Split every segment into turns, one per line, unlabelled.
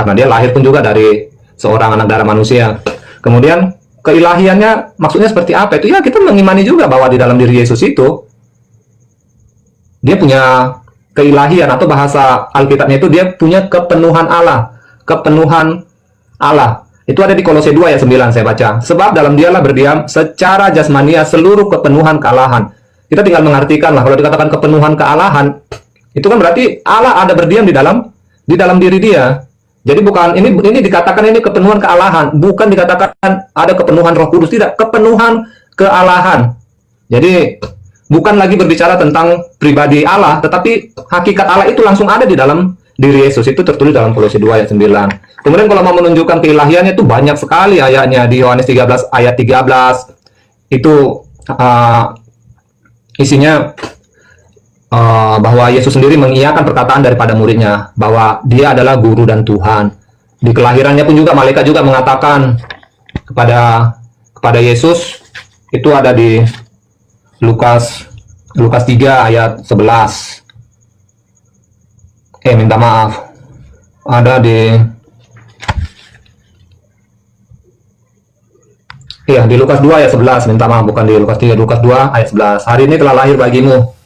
karena dia lahir pun juga dari seorang anak darah manusia. Kemudian keilahiannya maksudnya seperti apa itu? Ya kita mengimani juga bahwa di dalam diri Yesus itu dia punya keilahian, atau bahasa Alkitabnya itu dia punya kepenuhan Allah. Kepenuhan Allah itu ada di Kolose 2 ayat 9, saya baca. Sebab dalam dialah berdiam secara jasmania seluruh kepenuhan kealahan. Kita tinggal mengartikan lah, kalau dikatakan kepenuhan kealahan itu kan berarti Allah ada berdiam di dalam diri dia. Jadi bukan ini dikatakan ini kepenuhan kealahan, bukan dikatakan ada kepenuhan Roh Kudus, tidak, kepenuhan kealahan. Jadi bukan lagi berbicara tentang pribadi Allah, tetapi hakikat Allah itu langsung ada di dalam diri Yesus. Itu tertulis dalam Kolose 2 ayat 9. Kemudian kalau mau menunjukkan keilahiannya itu banyak sekali ayatnya. Di Yohanes 13 ayat 13 itu isinya bahwa Yesus sendiri mengiyakan perkataan daripada muridnya bahwa dia adalah guru dan Tuhan. Di kelahirannya pun juga malaikat juga mengatakan kepada Yesus, itu ada di Lukas 3 ayat 11. Minta maaf, ada di Lukas 2 ayat 11. Minta maaf, bukan di Lukas 3, Lukas 2 ayat 11. Hari ini telah lahir bagimu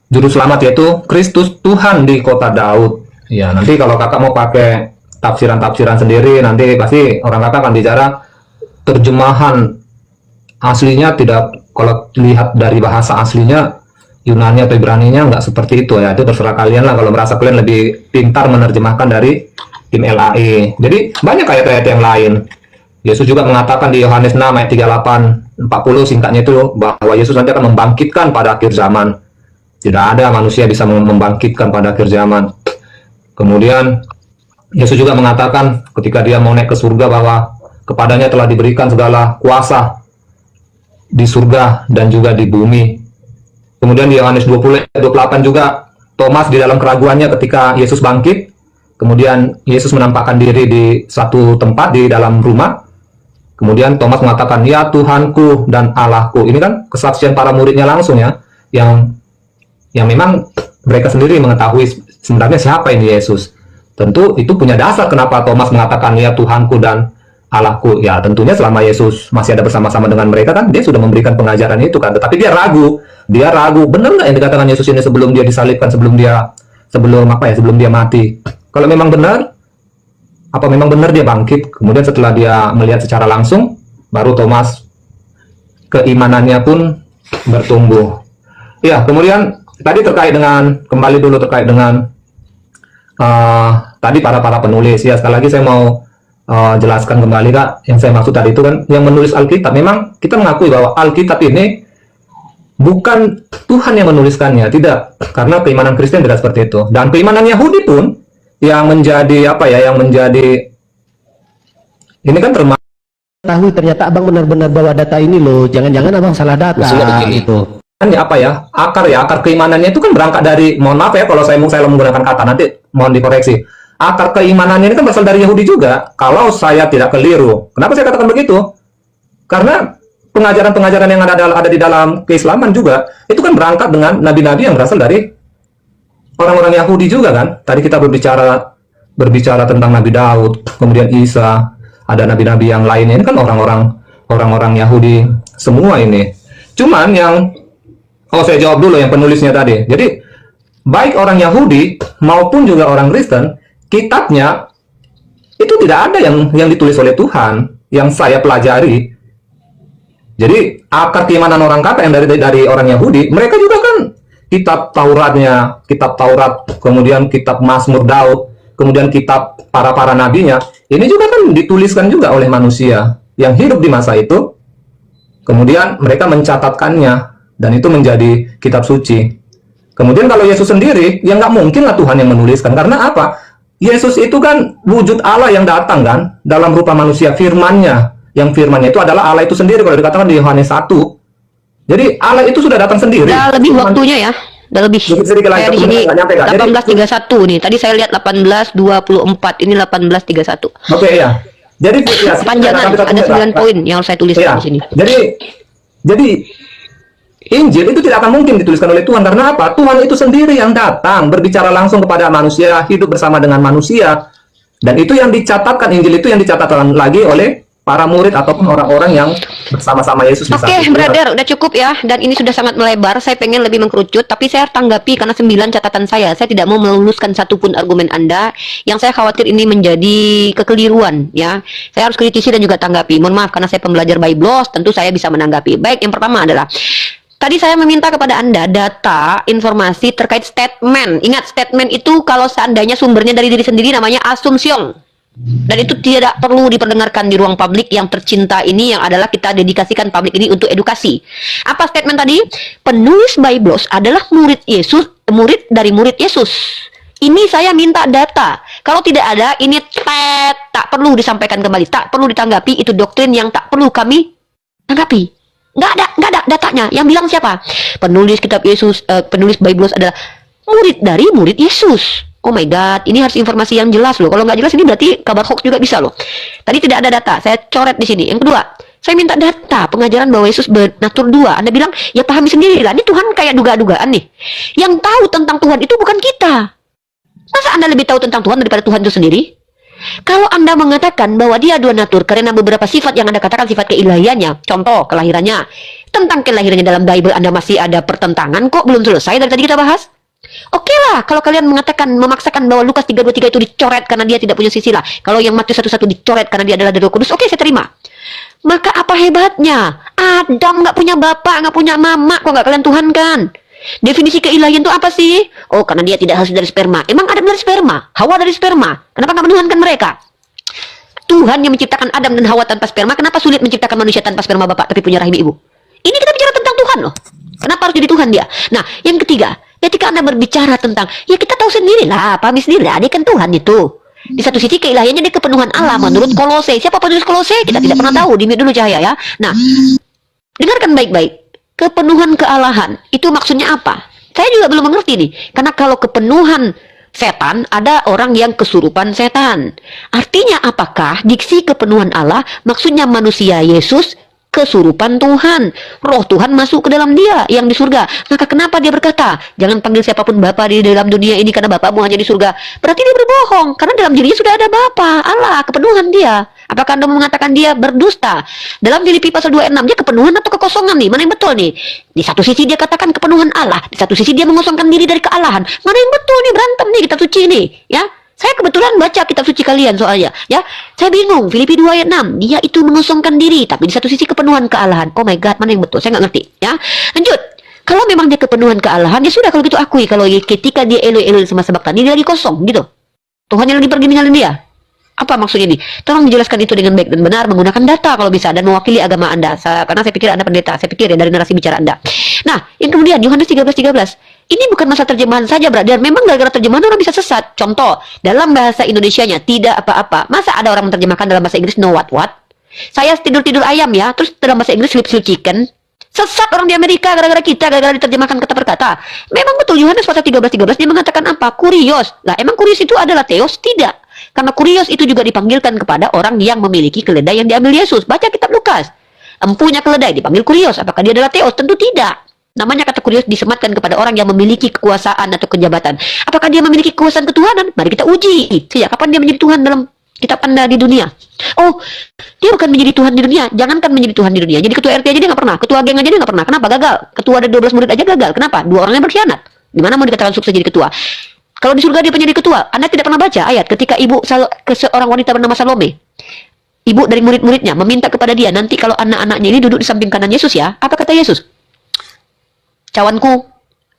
Juru Selamat, yaitu Kristus Tuhan di kota Daud. Ya, nanti kalau kakak mau pakai tafsiran-tafsiran sendiri, nanti pasti orang kakak akan bicara terjemahan aslinya. Tidak, kalau lihat dari bahasa aslinya Yunani atau Ibraninya nggak seperti itu ya. Itu terserah kalian lah, kalau merasa kalian lebih pintar menerjemahkan dari tim LAE. Jadi banyak ayat-ayat yang lain. Yesus juga mengatakan di Yohanes 6 ayat 38, 40 singkatnya itu, bahwa Yesus nanti akan membangkitkan pada akhir zaman. Tidak ada manusia bisa membangkitkan pada akhir zaman. Kemudian Yesus juga mengatakan ketika dia mau naik ke surga bahwa kepadanya telah diberikan segala kuasa di surga dan juga di bumi. Kemudian di Yohanes 20:28 juga Thomas di dalam keraguannya ketika Yesus bangkit, kemudian Yesus menampakkan diri di satu tempat di dalam rumah. Kemudian Thomas mengatakan, "Ya Tuhanku dan Allahku." Ini kan kesaksian para muridnya langsung ya, yang memang mereka sendiri mengetahui sebenarnya siapa ini Yesus. Tentu itu punya dasar kenapa Thomas mengatakan, "Ya Tuhanku dan Allahku." Ya tentunya selama Yesus masih ada bersama-sama dengan mereka kan, dia sudah memberikan pengajaran itu kan. Tetapi dia ragu, benar nggak yang dikatakan Yesus ini sebelum dia disalibkan, sebelum dia mati. Kalau memang benar, apa memang benar dia bangkit? Kemudian setelah dia melihat secara langsung, baru Thomas keimanannya pun bertumbuh. Ya, kemudian tadi terkait dengan tadi para penulis ya. Sekali lagi saya mau jelaskan kembali Kak, yang saya maksud tadi itu kan yang menulis Alkitab. Memang kita mengakui bahwa Alkitab ini bukan Tuhan yang menuliskannya, tidak, karena keimanan Kristen tidak seperti itu. Dan keimanan Yahudi pun yang menjadi ini kan termasuk
tahu ternyata abang benar-benar bawa data ini loh, jangan-jangan abang salah data gitu.
Kan akar keimanannya itu kan berangkat dari, mohon maaf ya kalau saya menggunakan kata, nanti mohon dikoreksi. Akar keimanannya ini kan berasal dari Yahudi juga, kalau saya tidak keliru. Kenapa saya katakan begitu? Karena pengajaran-pengajaran yang ada di dalam keislaman juga itu kan berangkat dengan nabi-nabi yang berasal dari orang-orang Yahudi juga kan. Tadi kita berbicara tentang Nabi Daud, kemudian Isa, ada nabi-nabi yang lainnya. Ini kan orang-orang Yahudi semua ini. Cuman saya jawab dulu yang penulisnya tadi. Jadi baik orang Yahudi maupun juga orang Kristen, kitabnya itu tidak ada yang ditulis oleh Tuhan yang saya pelajari. Jadi akar keimanan orang kata yang dari orang Yahudi, mereka juga kan kitab Taurat, kemudian kitab Mazmur Daud, kemudian kitab para nabinya, ini juga kan dituliskan juga oleh manusia yang hidup di masa itu. Kemudian mereka mencatatkannya dan itu menjadi kitab suci. Kemudian kalau Yesus sendiri, ya nggak mungkin lah Tuhan yang menuliskan. Karena apa? Yesus itu kan wujud Allah yang datang kan dalam rupa manusia, firman-Nya. Yang firman-Nya itu adalah Allah itu sendiri kalau dikatakan di Yohanes 1. Jadi Allah itu sudah datang sendiri.
Udah lebih waktunya ya. Udah lebih. Kayak di sini 18:31 nih. Tadi saya lihat 18:24. Ini 18:31.
Oke ya. Jadi ya,
panjangan ada 9 poin yang saya tuliskan di sini.
Jadi Injil itu tidak akan mungkin dituliskan oleh Tuhan. Karena apa? Tuhan itu sendiri yang datang, berbicara langsung kepada manusia, hidup bersama dengan manusia. Dan itu yang dicatatkan, Injil itu yang dicatatkan lagi oleh para murid ataupun orang-orang yang bersama-sama Yesus.
Oke, brother, udah cukup ya. Dan ini sudah sangat melebar. Saya pengen lebih mengkerucut, tapi saya tanggapi karena 9 catatan saya. Saya tidak mau meluluskan satupun argumen Anda. Yang saya khawatir ini menjadi kekeliruan, ya. Saya harus kritisi dan juga tanggapi. Mohon maaf karena saya pembelajar Biblos, tentu saya bisa menanggapi. Baik, yang pertama adalah tadi saya meminta kepada Anda data, informasi terkait statement. Ingat, statement itu kalau seandainya sumbernya dari diri sendiri namanya asumsiong. Dan itu tidak perlu diperdengarkan di ruang publik yang tercinta ini, yang adalah kita dedikasikan publik ini untuk edukasi. Apa statement tadi? Penulis Biblos adalah murid Yesus, murid dari murid Yesus. Ini saya minta data. Kalau tidak ada, ini tak perlu disampaikan kembali, tak perlu ditanggapi. Itu doktrin yang tak perlu kami tanggapi. Nggak ada datanya. Yang bilang siapa? Penulis kitab Yesus, penulis Biblos adalah murid dari murid Yesus. Oh my God, ini harus informasi yang jelas loh. Kalau nggak jelas ini berarti kabar hoax juga bisa loh. Tadi tidak ada data, saya coret di sini. Yang kedua, saya minta data pengajaran bahwa Yesus bernatur 2. Anda bilang, ya pahami sendiri lah. Ini Tuhan kayak duga-dugaan nih. Yang tahu tentang Tuhan itu bukan kita. Masa Anda lebih tahu tentang Tuhan daripada Tuhan itu sendiri? Kalau Anda mengatakan bahwa dia 2 natur karena beberapa sifat yang Anda katakan sifat keilahiannya, contoh kelahirannya, tentang kelahirannya dalam Bible Anda masih ada pertentangan kok, belum selesai dari tadi kita bahas. Oke lah, kalau kalian mengatakan, memaksakan bahwa Lukas 3:23 itu dicoret karena dia tidak punya sisilah. Kalau yang Matius 1:1 dicoret karena dia adalah dari Roh Kudus, oke, saya terima. Maka apa hebatnya? Adam nggak punya bapak, nggak punya mama, kok nggak kalian Tuhan kan? Definisi keilahian itu apa sih? Oh, karena dia tidak harus dari sperma. Emang Adam dari sperma? Hawa dari sperma? Kenapa nggak menuhankan mereka? Tuhan yang menciptakan Adam dan Hawa tanpa sperma, kenapa sulit menciptakan manusia tanpa sperma bapak tapi punya rahim ibu? Ini kita bicara tentang Tuhan loh. Kenapa harus jadi Tuhan dia? Nah, yang ketiga, ketika Anda berbicara tentang, ya kita tahu sendiri lah, pahami sendiri lah, dia kan Tuhan itu. Di satu sisi keilahiannya dia kepenuhan Allah menurut Kolose. Siapa penulis Kolose? Kita tidak pernah tahu. Dimute dulu cahaya ya. Nah, dengarkan baik-baik. Kepenuhan kealahan itu maksudnya apa? Saya juga belum mengerti nih. Karena kalau kepenuhan setan, ada orang yang kesurupan setan. Artinya apakah diksi kepenuhan Allah maksudnya manusia Yesus kesurupan Tuhan, roh Tuhan masuk ke dalam dia yang di surga. Maka kenapa dia berkata, jangan panggil siapapun Bapa di dalam dunia ini karena Bapakmu hanya di surga? Berarti dia berbohong, karena dalam dirinya sudah ada Bapa, Allah, kepenuhan dia. Apakah Anda mengatakan dia berdusta? Dalam Filipi pasal 2:6, dia kepenuhan atau kekosongan nih? Mana yang betul nih? Di satu sisi dia katakan kepenuhan Allah, di satu sisi dia mengosongkan diri dari kealahan. Mana yang betul nih? Berantem nih kitab suci nih, ya. Saya kebetulan baca kitab suci kalian soalnya, ya. Saya bingung, Filipi 2:6, dia itu mengosongkan diri, tapi di satu sisi kepenuhan kealahan. Oh my God, mana yang betul? Saya nggak ngerti, ya. Lanjut. Kalau memang dia kepenuhan kealahan, ya sudah kalau gitu akui. Kalau ketika dia Eloi semasa baktani, dia lagi kosong, gitu. Tuhan yang lagi pergi ninggalin dia. Apa maksudnya ini? Tolong dijelaskan itu dengan baik dan benar, menggunakan data kalau bisa, dan mewakili agama Anda. Karena saya pikir Anda pendeta, saya pikir ya dari narasi bicara Anda. Nah, yang kemudian, Yohanes 13:13. Ini bukan masalah terjemahan saja, brother. Memang gara-gara terjemahan orang bisa sesat. Contoh, dalam bahasa Indonesianya tidak apa-apa. Masa ada orang menerjemahkan dalam bahasa Inggris no what? Saya tidur-tidur ayam ya, terus dalam bahasa Inggris sleep chicken. Sesat orang di Amerika gara-gara kita, gara-gara diterjemahkan kata per kata. Memang betul, Yohanes pasal 13:13 dia mengatakan apa? Kurios. Lah, emang kurios itu adalah teos? Tidak. Karena kurios itu juga dipanggilkan kepada orang yang memiliki keledai yang diambil Yesus. Baca kitab Lukas. Empunya keledai dipanggil kurios. Apakah dia adalah teos? Tentu tidak. Namanya kata kurios disematkan kepada orang yang memiliki kekuasaan atau kejabatan. Apakah dia memiliki kekuasaan ketuhanan? Mari kita uji. Sejak kapan dia menjadi Tuhan dalam kitab Anda di dunia? Oh, dia bukan menjadi Tuhan di dunia. Jangankan menjadi Tuhan di dunia. Jadi ketua RT aja dia nggak pernah. Ketua geng aja dia nggak pernah. Kenapa? Gagal. Ketua ada 12 murid aja gagal. Kenapa? 2 orang yang berkhianat. Gimana mau dikatakan sukses jadi ketua? Kalau di surga dia menjadi ketua. Anda tidak pernah baca ayat ketika ibu seorang wanita bernama Salome. Ibu dari murid-muridnya meminta kepada dia, nanti kalau anak-anaknya ini duduk di samping kanan Yesus ya. Apa kata Yesus? Cawanku,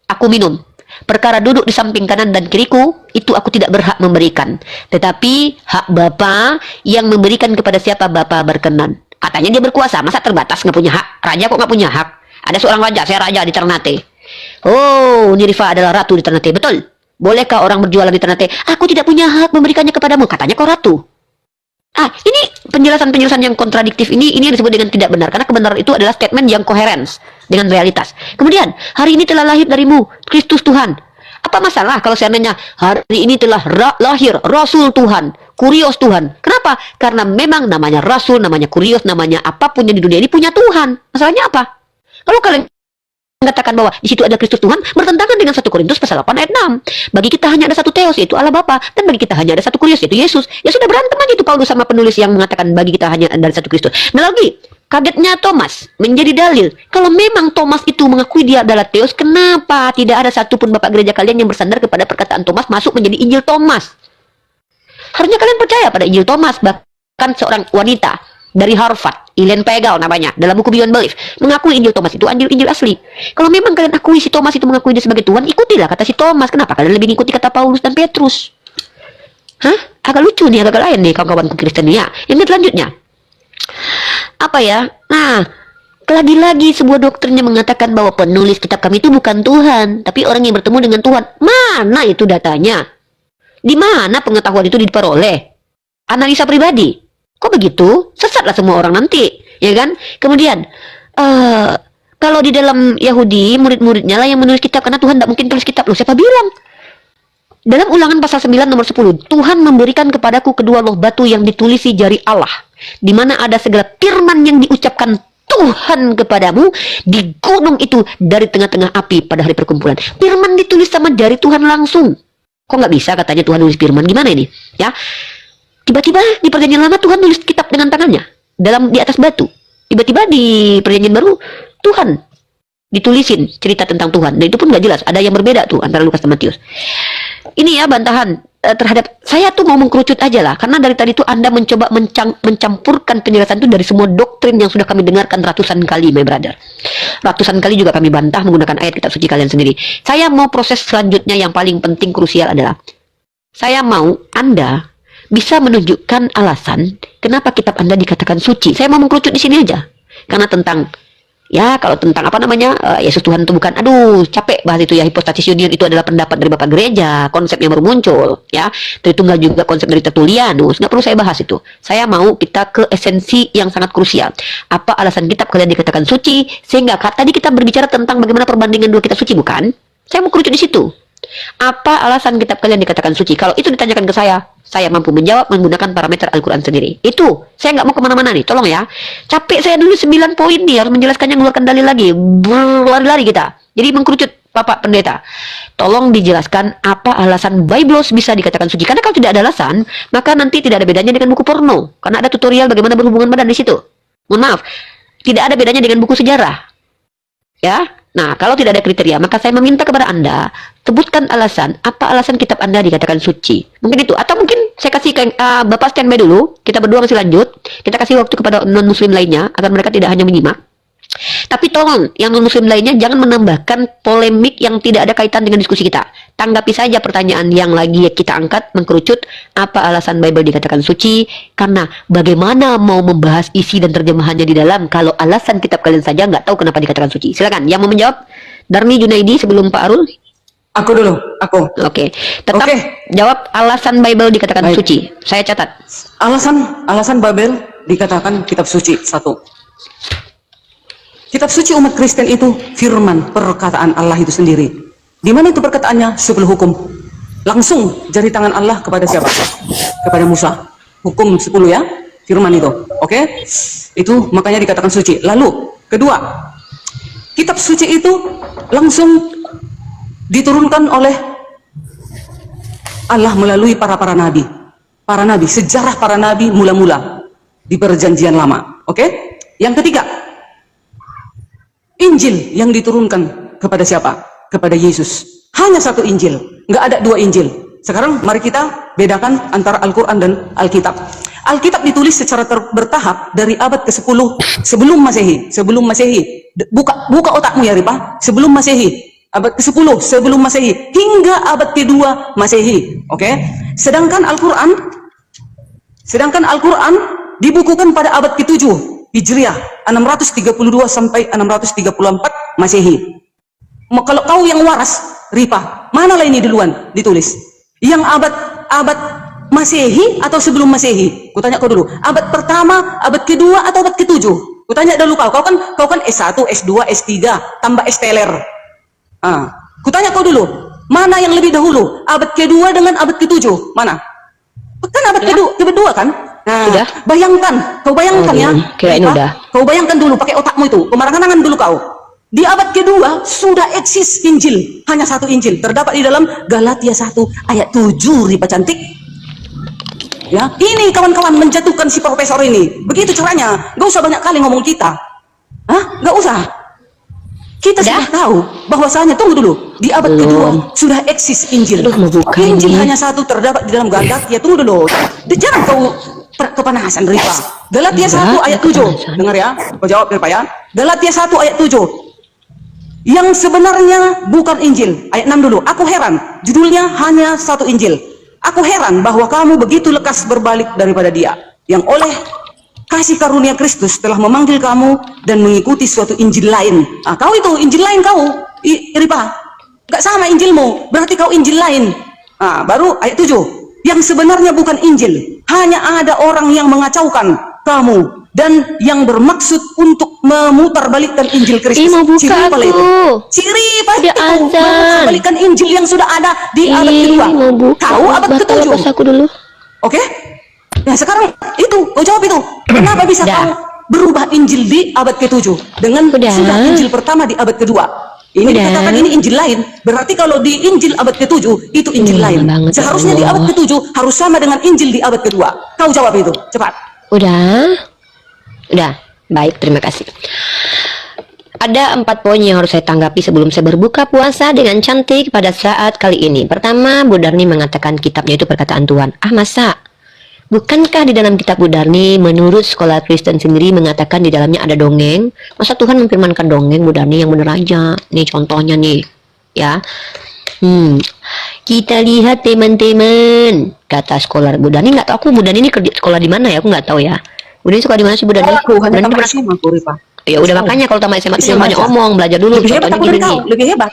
aku minum. Perkara duduk di samping kanan dan kiriku, itu aku tidak berhak memberikan. Tetapi hak Bapa yang memberikan kepada siapa Bapa berkenan. Katanya dia berkuasa, masa terbatas nggak punya hak? Raja kok nggak punya hak? Ada seorang raja, saya raja di Ternate. Oh, Nirifa adalah ratu di Ternate, betul. Bolehkah orang berjualan di Ternate? Aku tidak punya hak memberikannya kepadamu. Katanya kau ratu. Ini penjelasan-penjelasan yang kontradiktif ini yang disebut dengan tidak benar. Karena kebenaran itu adalah statement yang koherens dengan realitas. Kemudian, hari ini telah lahir darimu Kristus Tuhan. Apa masalah kalau seandainya hari ini telah lahir Rasul Tuhan, Kurios Tuhan? Kenapa? Karena memang namanya Rasul, namanya Kurios, namanya apapun yang di dunia ini punya Tuhan. Masalahnya apa? Kalau kalian mengatakan bahwa di situ ada Kristus Tuhan bertentangan dengan 1 Korintus pasal 8 ayat 6. Bagi kita hanya ada satu Theos, yaitu Allah Bapa, dan bagi kita hanya ada satu Kurios, yaitu Yesus. Ya sudah, berantem aja itu Paulus sama penulis yang mengatakan bagi kita hanya ada satu Kristus. Nah lagi, kagetnya Thomas menjadi dalil. Kalau memang Thomas itu mengakui dia adalah Theos, kenapa tidak ada satupun bapak gereja kalian yang bersandar kepada perkataan Thomas masuk menjadi Injil Thomas? Harusnya kalian percaya pada Injil Thomas. Bahkan seorang wanita dari Harvard, Elaine Pagel namanya, dalam buku Beyond Belief, mengakui Injil Thomas itu Injil asli. Kalau memang kalian akui si Thomas itu mengakui dia sebagai Tuhan, ikutilah kata si Thomas. Kenapa kalian lebih ngikuti kata Paulus dan Petrus? Hah? Agak lucu nih, agak lain nih kawan-kawanku Kristen ya. Yang selanjutnya, apa ya? Nah, lagi-lagi sebuah doktrinnya mengatakan bahwa penulis kitab kami itu bukan Tuhan, tapi orang yang bertemu dengan Tuhan. Mana itu datanya? Di mana pengetahuan itu diperoleh? Analisa pribadi. Kok begitu? Sesatlah semua orang nanti, ya kan? Kemudian, kalau di dalam Yahudi, murid-muridnya lah yang menulis kitab, karena Tuhan tidak mungkin tulis kitab. Loh, siapa bilang? Dalam Ulangan pasal 9 nomor 10, Tuhan memberikan kepadaku kedua loh batu yang ditulisi jari Allah, di mana ada segala firman yang diucapkan Tuhan kepadamu di gunung itu dari tengah-tengah api pada hari perkumpulan. Firman ditulis sama jari Tuhan langsung. Kok nggak bisa katanya Tuhan nulis firman? Gimana ini? Ya. Tiba-tiba di Perjanjian Lama Tuhan nulis kitab dengan tangannya di atas batu. Tiba-tiba di Perjanjian Baru Tuhan ditulisin cerita tentang Tuhan. Dan itu pun nggak jelas. Ada yang berbeda tuh antara Lukas dan Matius. Ini ya bantahan terhadap saya tuh mau mengkerucut aja lah. Karena dari tadi tuh Anda mencoba mencampurkan penjelasan itu dari semua doktrin yang sudah kami dengarkan ratusan kali, my brother. Ratusan kali juga kami bantah menggunakan ayat kitab suci kalian sendiri. Saya mau proses selanjutnya yang paling penting krusial adalah saya mau Anda bisa menunjukkan alasan kenapa kitab Anda dikatakan suci. Saya mau mengkerucut di sini aja. Karena tentang, ya kalau tentang apa namanya, Yesus Tuhan itu bukan, aduh capek bahas itu ya, hipostasis union itu adalah pendapat dari Bapak Gereja, konsep yang baru muncul, ya. Tritunggal juga konsep dari Tertullianus, nggak perlu saya bahas itu. Saya mau kita ke esensi yang sangat krusial. Apa alasan kitab kalian dikatakan suci, sehingga tadi kita berbicara tentang bagaimana perbandingan dua kitab suci, bukan? Saya mau kerucut di situ. Apa alasan kitab kalian dikatakan suci? Kalau itu ditanyakan ke saya mampu menjawab menggunakan parameter Al-Quran sendiri. Itu, saya nggak mau kemana-mana nih, tolong ya. Capek saya dulu 9 poin nih, harus menjelaskannya, mengeluarkan dalil lagi. Berlari-lari kita. Jadi mengkerucut Bapak Pendeta. Tolong dijelaskan apa alasan Biblos bisa dikatakan suci. Karena kalau tidak ada alasan, maka nanti tidak ada bedanya dengan buku porno. Karena ada tutorial bagaimana berhubungan badan di situ. Mohon maaf, tidak ada bedanya dengan buku sejarah. Ya. Nah, kalau tidak ada kriteria, maka saya meminta kepada Anda, sebutkan alasan, apa alasan kitab Anda dikatakan suci. Mungkin itu, atau mungkin saya kasih Bapak standby dulu, kita berdua masih lanjut, kita kasih waktu kepada non-muslim lainnya, agar mereka tidak hanya menyimak. Tapi tolong, yang non-muslim lainnya jangan menambahkan polemik yang tidak ada kaitan dengan diskusi kita. Tanggapi saja pertanyaan yang lagi kita angkat, mengkerucut, apa alasan Bible dikatakan suci, karena bagaimana mau membahas isi dan terjemahannya di dalam, kalau alasan kitab kalian saja nggak tahu kenapa dikatakan suci. Silakan, yang mau menjawab, Darmi Junaidi sebelum Pak Arul.
Aku dulu, aku.
Oke, tetap jawab alasan Bible dikatakan suci. Saya catat.
Alasan Bible dikatakan kitab suci. 1. Kitab suci umat Kristen itu firman, perkataan Allah itu sendiri. Di mana itu perkataannya? 10 hukum. Langsung jari tangan Allah kepada siapa? Kepada Musa. Hukum 10 ya, firman itu. Oke? Itu makanya dikatakan suci. Lalu, kedua, kitab suci itu langsung diturunkan oleh Allah melalui para nabi. Para nabi, sejarah para nabi mula-mula di Perjanjian Lama. Oke? Yang ketiga, Injil yang diturunkan kepada siapa? Kepada Yesus. Hanya satu Injil, nggak ada 2 Injil. Sekarang mari kita bedakan antara Al-Quran dan Alkitab. Alkitab ditulis secara bertahap dari abad ke-10 sebelum Masehi. Sebelum Masehi. Buka otakmu ya Ripa. Sebelum Masehi. Abad ke-10 sebelum Masehi hingga abad ke-2 Masehi. Oke? Sedangkan Al-Quran dibukukan pada abad ke-7 Hijriah, 632 sampai 634 Masehi. Kalau kau yang waras, Ripa, manalah ini duluan ditulis? Yang abad Masehi atau sebelum Masehi? Kutanya kau dulu. Abad pertama, abad kedua atau abad ke-7? Kutanya dulu kau. Kau kan S1, S2, S3, tambah S-teler. Kutanya kau dulu. Mana yang lebih dahulu? Abad kedua dengan abad ke-7? Mana? Kan abad kedua kan? Nah,
sudah?
Kau bayangkan ya.
Kirain udah.
Kau bayangkan dulu pakai otakmu itu. Kemarangan dulu kau. Di abad kedua sudah eksis Injil, hanya satu Injil, terdapat di dalam Galatia 1 ayat 7, Ripa cantik. Ya, ini kawan-kawan menjatuhkan si profesor ini. Begitu caranya, gak usah banyak kali ngomong kita. Hah? Gak usah. Kita sudah tahu bahwasanya, tunggu dulu, di abad kedua sudah eksis Injil. Injil hanya satu, terdapat di dalam Galatia. Tunggu dulu, jangan kau kepanasan, Ripa. Galatia 1 ayat 7, dengar ya, kau jawab Ripa ya. Galatia 1 ayat 7. Yang sebenarnya bukan Injil. Ayat 6 dulu. Aku heran, judulnya hanya satu Injil. Aku heran bahwa kamu begitu lekas berbalik daripada dia, yang oleh kasih karunia Kristus telah memanggil kamu dan mengikuti suatu Injil lain. Ah, kau itu Injil lain kau, Ripa. Gak sama Injilmu, berarti kau Injil lain. Ah, baru ayat 7. Yang sebenarnya bukan Injil, hanya ada orang yang mengacaukan kamu dan yang bermaksud untuk memutarbalikkan Injil Kristus.
Mau buka aku.
Ciri
Dia azan.
memutarbalikkan Injil yang sudah ada di abad kedua. Kau abad ke-7.
Aku dulu.
Oke? Nah sekarang itu, kau jawab itu. Kenapa bisa kau berubah Injil di abad ke-7 dengan sudah Injil pertama di abad kedua? Ini dikatakan ini Injil lain. Berarti kalau di Injil abad ke-7 itu Injil lain. Seharusnya di abad ke-7 harus sama dengan Injil di abad kedua. Kau jawab itu, cepat.
Udah, baik, terima kasih. Ada 4 poin yang harus saya tanggapi sebelum saya berbuka puasa dengan cantik pada saat kali ini. Pertama, Bu Darni mengatakan kitabnya itu perkataan Tuhan. Ah, masa? Bukankah di dalam kitab Bu Darni menurut sekolah Kristen sendiri mengatakan di dalamnya ada dongeng? Masa Tuhan memfirmankan dongeng, Bu Darni? Yang bener aja. Nih contohnya nih, ya. Kita lihat teman-teman, kata sekolah Bu Darni. Nggak tahu aku Bu Darni ini kerja sekolah di mana ya? Aku nggak tahu ya. Bu Darni sekolah di mana sih Bu Darni?
Aku hanya tamat SMA, Ripa.
Ya udah makanya kalau tamat SMA itu banyak omong, belajar dulu.
Lebih hebat aku dari kau, lebih hebat.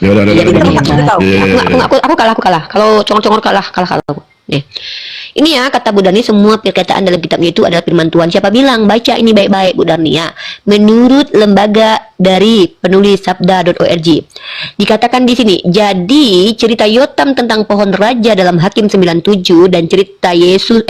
Aku kalah. Kalau congor-congor kalah aku. Nih. Ini ya kata Bu Darni, semua perkataan dalam kitabnya itu adalah firman Tuhan. Siapa bilang? Baca ini baik-baik Bu Darni ya. Menurut lembaga dari penulis sabda.org. Dikatakan di sini, jadi cerita Yotam tentang pohon raja dalam Hakim 97 dan cerita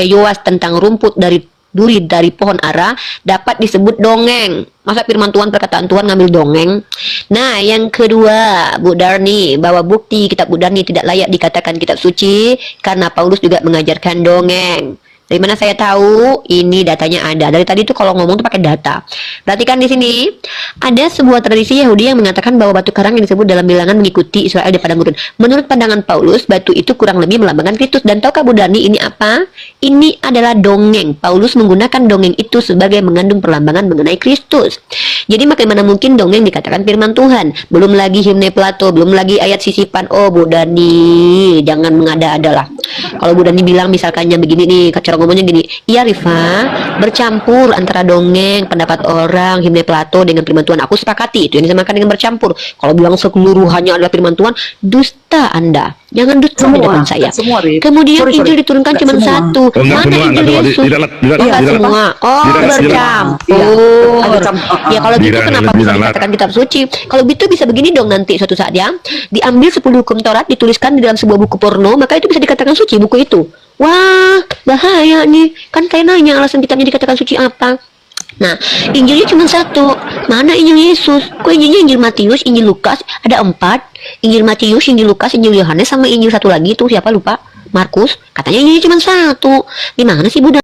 Yoas tentang rumput dari duri dari pohon ara dapat disebut dongeng. Masa firman Tuhan, perkataan Tuhan ngambil dongeng? Nah, yang kedua, Bu Darni, bahwa bukti kitab Bu Darni tidak layak dikatakan kitab suci karena Paulus juga mengajarkan dongeng. Dari mana saya tahu? Ini datanya ada. Dari tadi tuh kalau ngomong tuh pakai data. Perhatikan di sini, ada sebuah tradisi Yahudi yang mengatakan bahwa batu karang yang disebut dalam bilangan mengikuti Israel di padang gurun. Menurut pandangan Paulus, batu itu kurang lebih melambangkan Kristus. Dan tahukah Bu Darni ini apa? Ini adalah dongeng. Paulus menggunakan dongeng itu sebagai mengandung perlambangan mengenai Kristus. Jadi bagaimana mungkin dongeng dikatakan firman Tuhan? Belum lagi himne Plato, belum lagi ayat sisipan. Oh Bu Darni, jangan mengada-ada lah. Kalau Bu Darni bilang misalkannya begini nih, cara ngomongnya gini, iya Rifa, bercampur antara dongeng, pendapat orang, himne Plato dengan firman Tuhan. Aku sepakati, itu yang disamakan dengan bercampur. Kalau bilang seluruhannya adalah firman Tuhan, dusta Anda. Jangan dusta di depan saya. Kemudian Injil diturunkan cuma satu. Mana Injil Yesus? Enggak semua. Oh, bercampur. Ya kalau gitu kenapa bisa dikatakan kitab suci? Kalau gitu bisa begini dong nanti suatu saat ya. Diambil 10 hukum Taurat, dituliskan di dalam sebuah buku porno, maka itu bisa dikatakan suci buku itu. Wah, bahaya nih. Kan kayak nanya alasan kitabnya dikatakan suci apa. Nah, Injilnya cuma satu. Mana Injil Yesus? Kok Injilnya Injil Matius, Injil Lukas, ada 4. Injil Matius, Injil Lukas, Injil Yohanes, sama Injil satu lagi tuh siapa lupa? Markus. Katanya Injilnya cuma satu. Gimana sih Bu?